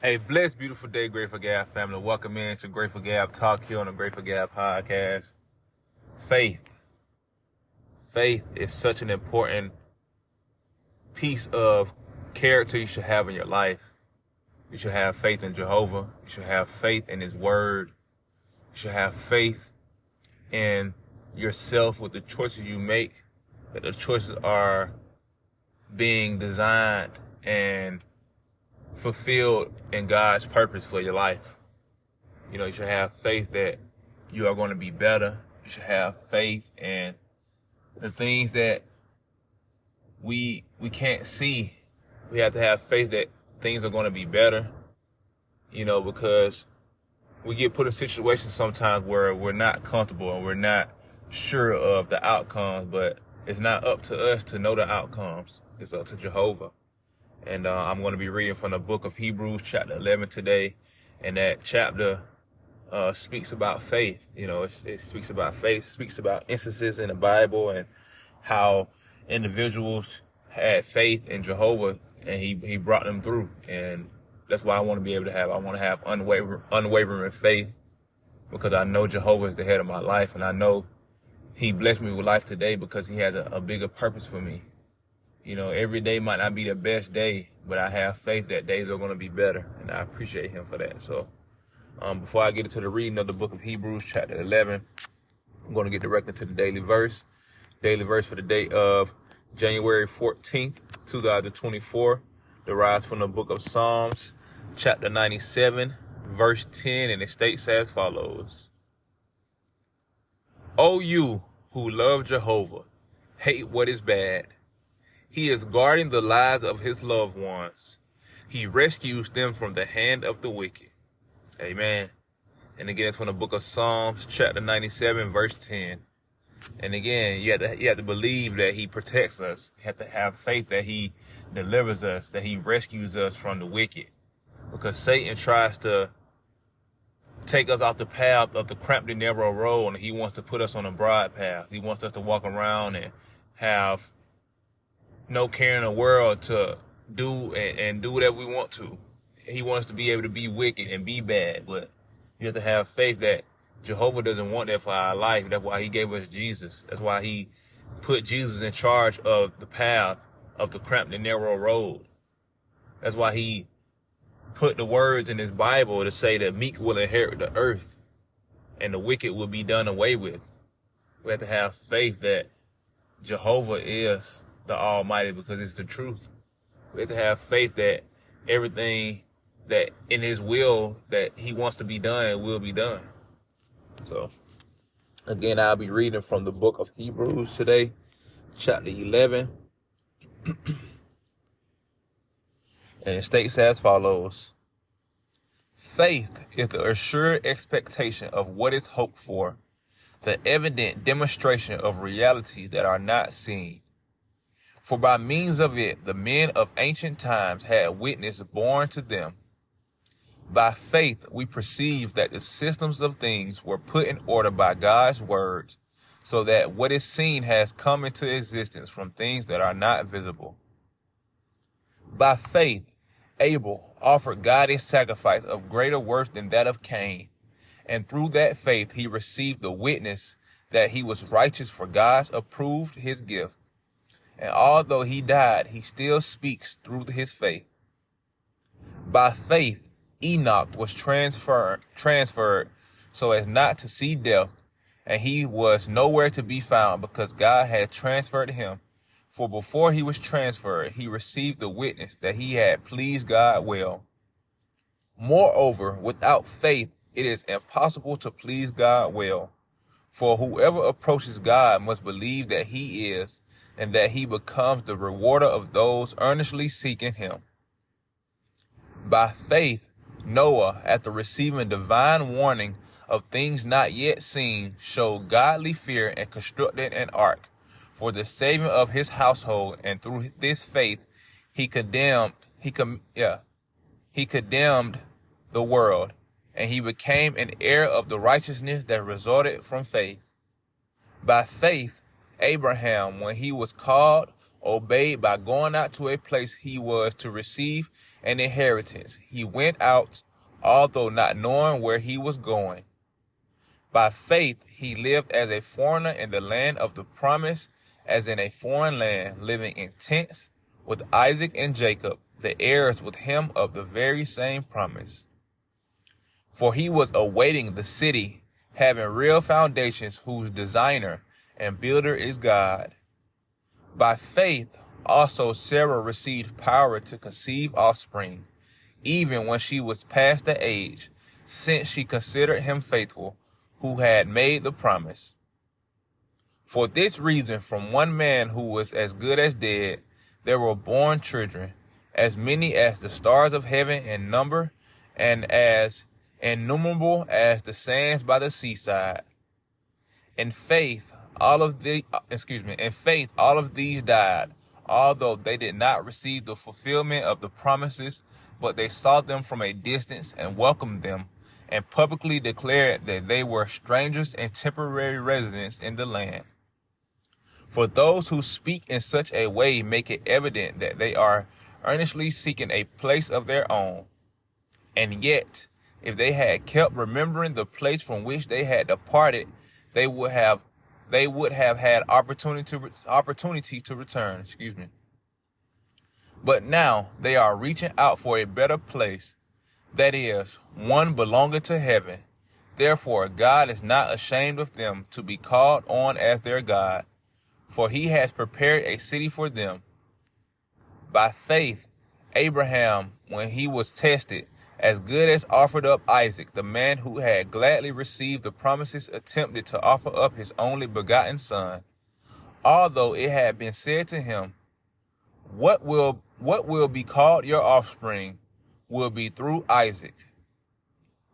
Hey, blessed, beautiful day, Grateful Gab family. Welcome in to Grateful Gab Talk here on the Grateful Gab podcast. Faith. Faith is such an important piece of character you should have in your life. You should have faith in Jehovah. You should have faith in His Word. You should have faith in yourself with the choices you make, that the choices are being designed and fulfilled in God's purpose for your life. You should have faith that you are going to be better. You should have faith in the things that we can't see. We have to have faith that things are going to be better, because we get put in situations sometimes where we're not comfortable and we're not sure of the outcomes, but it's not up to us to know the outcomes. It's up to Jehovah. And I'm going to be reading from the book of Hebrews, chapter 11 today. And that chapter speaks about faith. It speaks about faith, speaks about instances in the Bible and how individuals had faith in Jehovah and he brought them through. And that's why I want to have unwavering faith, because I know Jehovah is the head of my life, and I know He blessed me with life today because He has a bigger purpose for me. Every day might not be the best day, but I have faith that days are going to be better, and I appreciate Him for that. So, before I get into the reading of the book of Hebrews, chapter 11, I'm going to get directly to the daily verse. Daily verse for the day of January 14th, 2024, derives from the book of Psalms, chapter 97, verse 10, and it states as follows. O you who love Jehovah, hate what is bad. He is guarding the lives of His loved ones. He rescues them from the hand of the wicked. Amen. And again, it's from the book of Psalms, chapter 97, verse 10. And again, you have to believe that He protects us. You have to have faith that He delivers us, that He rescues us from the wicked. Because Satan tries to take us off the path of the cramped and narrow road, and he wants to put us on a broad path. He wants us to walk around and have no care in the world to do and do whatever we want to. He wants us to be able to be wicked and be bad, but you have to have faith that Jehovah doesn't want that for our life. That's why He gave us Jesus. That's why He put Jesus in charge of the path of the cramped and narrow road. That's why He put the words in His Bible to say that meek will inherit the earth and the wicked will be done away with. We have to have faith that Jehovah is the Almighty because it's the truth. We have to have faith that everything that in His will that He wants to be done will be done. So, again, I'll be reading from the book of Hebrews today, chapter 11. And it states as follows. Faith is the assured expectation of what is hoped for, the evident demonstration of realities that are not seen. For by means of it, the men of ancient times had witness borne to them. By faith, we perceive that the systems of things were put in order by God's words, so that what is seen has come into existence from things that are not visible. By faith, Abel offered God a sacrifice of greater worth than that of Cain, and through that faith he received the witness that he was righteous, for God approved his gift. And although he died, he still speaks through his faith. By faith, Enoch was transferred so as not to see death, and he was nowhere to be found because God had transferred him. For before he was transferred, he received the witness that he had pleased God well. Moreover, without faith, it is impossible to please God well. For whoever approaches God must believe that He is, and that He becomes the rewarder of those earnestly seeking Him. By faith, Noah, after receiving divine warning of things not yet seen, showed godly fear and constructed an ark for the saving of his household, and through this faith he condemned the world, and he became an heir of the righteousness that resulted from faith. By faith, Abraham, when he was called, obeyed by going out to a place he was to receive an inheritance. He went out, although not knowing where he was going. By faith, he lived as a foreigner in the land of the promise, as in a foreign land, living in tents with Isaac and Jacob, the heirs with him of the very same promise. For he was awaiting the city, having real foundations, whose designer and builder is God. By faith, also Sarah received power to conceive offspring, even when she was past the age, since she considered him faithful, who had made the promise. For this reason, from one man who was as good as dead, there were born children, as many as the stars of heaven in number, and as innumerable as the sands by the seaside. In faith, all of these died, although they did not receive the fulfillment of the promises, but they saw them from a distance and welcomed them, and publicly declared that they were strangers and temporary residents in the land. For those who speak in such a way make it evident that they are earnestly seeking a place of their own. And yet, if they had kept remembering the place from which they had departed, they would have had opportunity to return. But now they are reaching out for a better place, that is, one belonging to heaven. Therefore, God is not ashamed of them to be called on as their God, for he has prepared a city for them. By faith, Abraham, when he was tested, as good as offered up Isaac, the man who had gladly received the promises, attempted to offer up his only begotten son, although it had been said to him, What will be called your offspring will be through Isaac.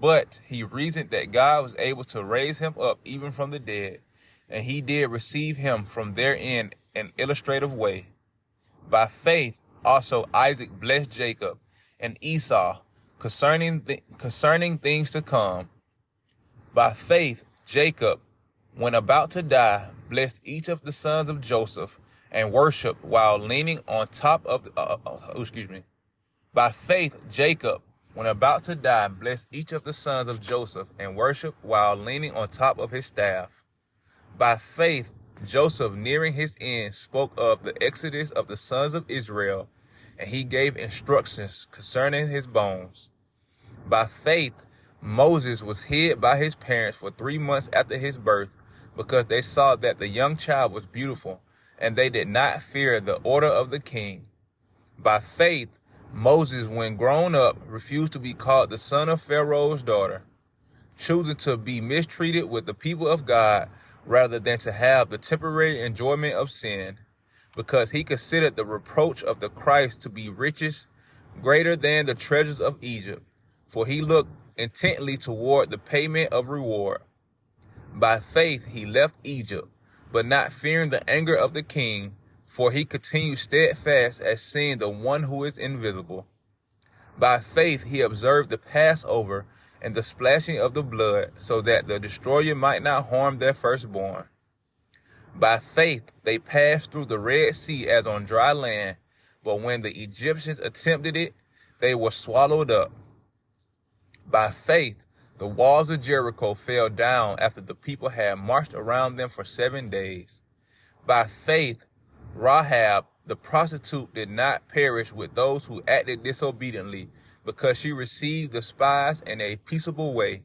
But he reasoned that God was able to raise him up even from the dead, and he did receive him from therein an illustrative way. By faith also Isaac blessed Jacob and Esau concerning things to come. By faith Jacob, when about to die, blessed each of the sons of Joseph and worshipped while leaning on top of By faith Jacob, when about to die, blessed each of the sons of Joseph and worshipped while leaning on top of his staff. By faith Joseph, nearing his end, spoke of the exodus of the sons of Israel, and he gave instructions concerning his bones. By faith Moses was hid by his parents for 3 months after his birth, because they saw that the young child was beautiful, and they did not fear the order of the king. By faith Moses, when grown up, refused to be called the son of Pharaoh's daughter, choosing to be mistreated with the people of God rather than to have the temporary enjoyment of sin, because he considered the reproach of the Christ to be riches greater than the treasures of Egypt, for he looked intently toward the payment of reward. By faith he left Egypt, but not fearing the anger of the king, for he continued steadfast as seeing the one who is invisible. By faith he observed the Passover and the splashing of the blood, so that the destroyer might not harm their firstborn. By faith they passed through the Red Sea as on dry land, but when the Egyptians attempted it, they were swallowed up. By faith the walls of Jericho fell down after the people had marched around them for 7 days. By faith Rahab the prostitute did not perish with those who acted disobediently, because she received the spies in a peaceable way.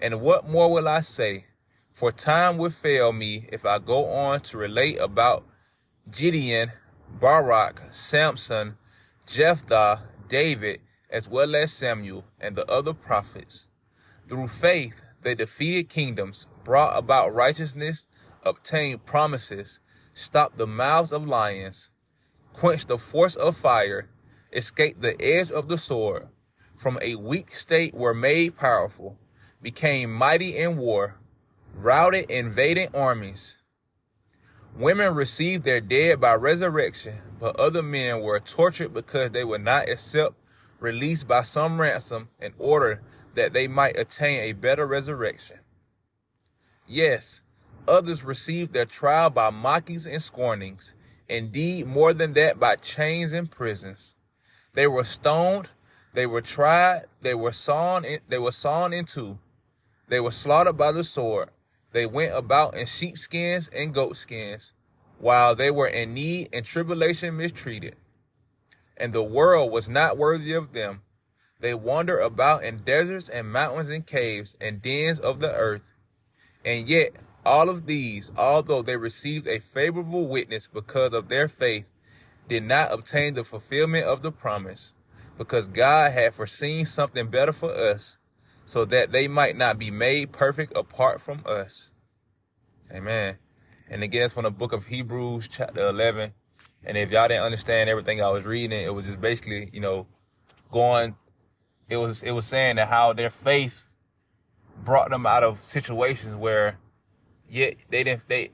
And what more will I say? For time would fail me if I go on to relate about Gideon, Barak, Samson, Jephthah, David, as well as Samuel and the other prophets. Through faith they defeated kingdoms, brought about righteousness, obtained promises, stopped the mouths of lions, quenched the force of fire, escaped the edge of the sword, from a weak state were made powerful, became mighty in war, routed invading armies. Women received their dead by resurrection, but other men were tortured because they would not accept release by some ransom in order that they might attain a better resurrection. Yes, others received their trial by mockings and scornings, Indeed, more than that, by chains and prisons. They were stoned, they were tried, they were sawn in two. They were slaughtered by the sword. They went about in sheepskins and goatskins, while they were in need and tribulation mistreated. And the world was not worthy of them. They wander about in deserts and mountains and caves and dens of the earth. And yet all of these, although they received a favorable witness because of their faith, did not obtain the fulfillment of the promise, because God had foreseen something better for us, so that they might not be made perfect apart from us. Amen. And again, it's from the book of Hebrews chapter 11. And if y'all didn't understand everything I was reading, it was just basically, it was saying that how their faith brought them out of situations where yet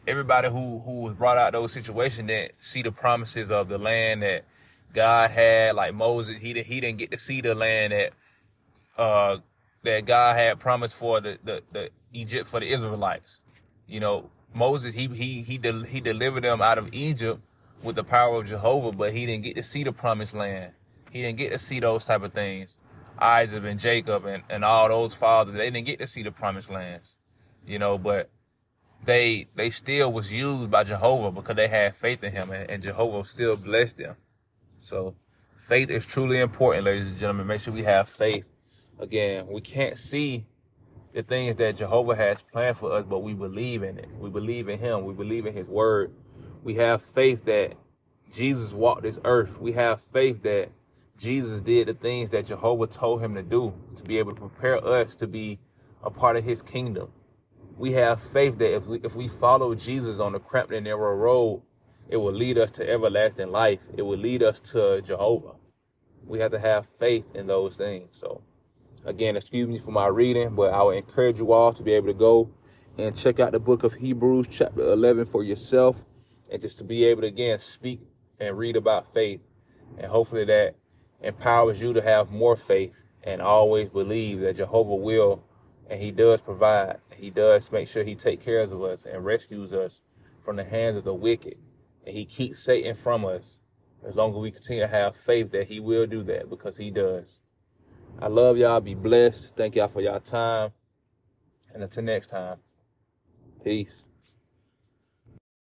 everybody who was brought out of those situations didn't see the promises of the land that God had. Like Moses, he didn't get to see the land that God had promised for the Egypt, for the Israelites. Moses, he delivered them out of Egypt with the power of Jehovah, but he didn't get to see the promised land. He didn't get to see those type of things. Isaac and Jacob and all those fathers, they didn't get to see the promised lands, but they still was used by Jehovah because they had faith in him, and Jehovah still blessed them. So faith is truly important, ladies and gentlemen. Make sure we have faith. Again, we can't see the things that Jehovah has planned for us, but we believe in it. We believe in him. We believe in his word. We have faith that Jesus walked this earth. We have faith that Jesus did the things that Jehovah told him to do, to be able to prepare us to be a part of his kingdom. We have faith that if we follow Jesus on the cramped and narrow road, it will lead us to everlasting life. It will lead us to Jehovah. We have to have faith in those things. So again, excuse me for my reading, but I would encourage you all to be able to go and check out the book of Hebrews chapter 11 for yourself, and just to be able to, again, speak and read about faith. And hopefully that empowers you to have more faith and always believe that Jehovah will, and he does provide. He does make sure he takes care of us and rescues us from the hands of the wicked. And he keeps Satan from us, as long as we continue to have faith that he will do that, because he does. I love y'all. Be blessed. Thank y'all for y'all time. And until next time, peace.